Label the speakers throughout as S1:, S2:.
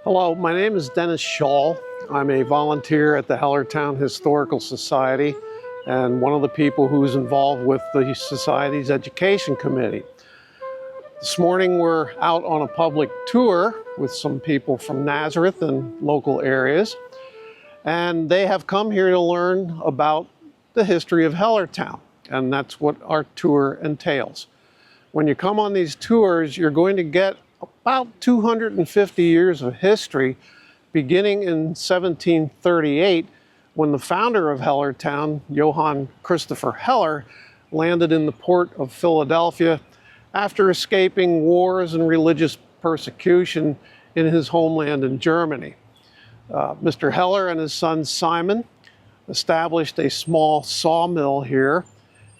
S1: Hello, my name is Dennis Schall. I'm a volunteer at the Hellertown Historical Society and one of the people who's involved with the Society's Education Committee. This morning we're out on a public tour with some people from Nazareth and local areas, and they have come here to learn about the history of Hellertown, and that's what our tour entails. When you come on these tours, you're going to get about 250 years of history, beginning in 1738, when the founder of Hellertown, Johann Christopher Heller, landed in the port of Philadelphia after escaping wars and religious persecution in his homeland in Germany. Mr. Heller and his son Simon established a small sawmill here,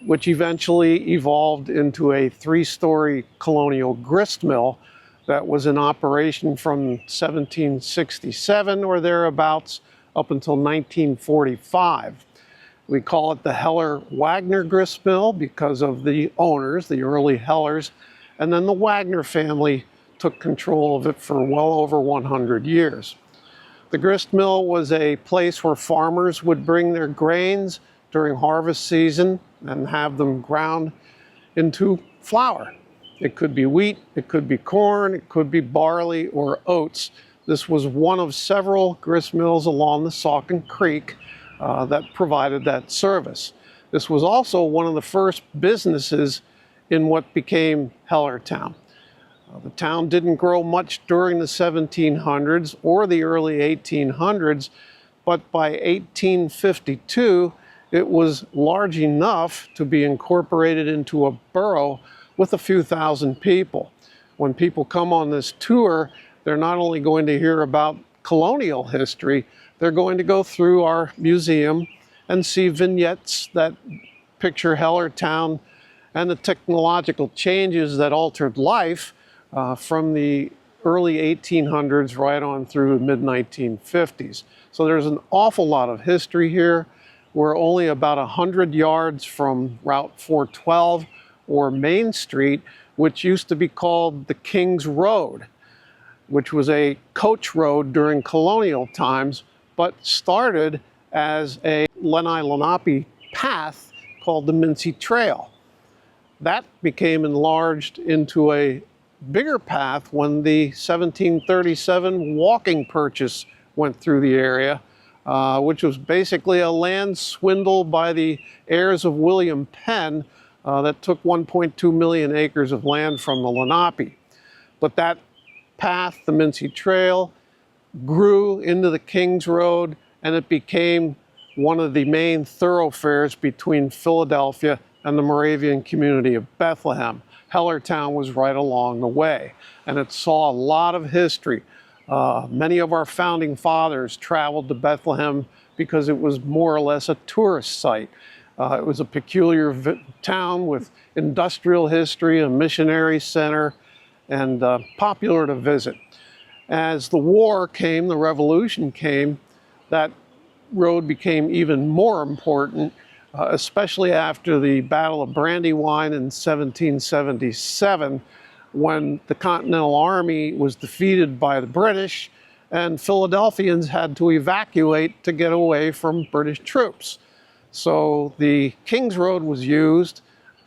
S1: which eventually evolved into a three-story colonial grist mill that was in operation from 1767 or thereabouts up until 1945. We call it the Heller-Wagner Grist Mill because of the owners, the early Hellers, and then the Wagner family took control of it for well over 100 years. The grist mill was a place where farmers would bring their grains during harvest season and have them ground into flour. It could be wheat, it could be corn, it could be barley or oats. This was one of several grist mills along the Saucon Creek that provided that service. This was also one of the first businesses in what became Hellertown. The town didn't grow much during the 1700s or the early 1800s, but by 1852, it was large enough to be incorporated into a borough with a few thousand people. When people come on this tour, they're not only going to hear about colonial history, they're going to go through our museum and see vignettes that picture Hellertown and the technological changes that altered life from the early 1800s right on through the mid-1950s. So there's an awful lot of history here. We're only about 100 yards from Route 412 or Main Street, which used to be called the King's Road, which was a coach road during colonial times, but started as a Lenni-Lenape path called the Mincy Trail. That became enlarged into a bigger path when the 1737 walking purchase went through the area, which was basically a land swindle by the heirs of William Penn that took 1.2 million acres of land from the Lenape. But that path, the Mincy Trail, grew into the King's Road, and it became one of the main thoroughfares between Philadelphia and the Moravian community of Bethlehem. Hellertown was right along the way, and it saw a lot of history. Many of our founding fathers traveled to Bethlehem because it was more or less a tourist site. It was a peculiar town with industrial history, a missionary center, and popular to visit. As the war came, the revolution came, that road became even more important, especially after the Battle of Brandywine in 1777, when the Continental Army was defeated by the British and Philadelphians had to evacuate to get away from British troops. So the King's Road was used.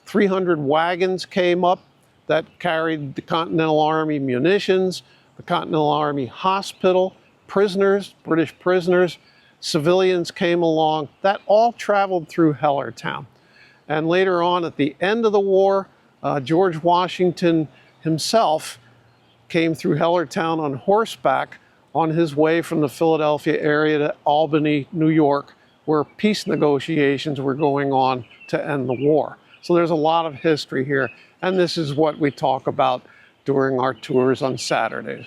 S1: 300 wagons came up that carried the Continental Army munitions, the Continental Army Hospital, prisoners, British prisoners, civilians came along. That all traveled through Hellertown. And later on, at the end of the war, George Washington himself came through Hellertown on horseback on his way from the Philadelphia area to Albany, New York, where peace negotiations were going on to end the war. So there's a lot of history here, and this is what we talk about during our tours on Saturdays.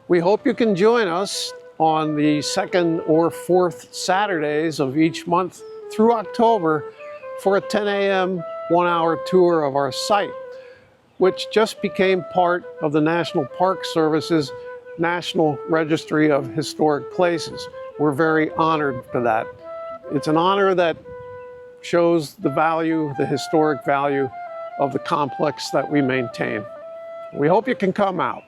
S1: We hope you can join us on the second or fourth Saturdays of each month through October for a 10 a.m. 1-hour tour of our site, which just became part of the National Park Service's National Registry of Historic Places. We're very honored for that. It's an honor that shows the value, the historic value of the complex that we maintain. We hope you can come out.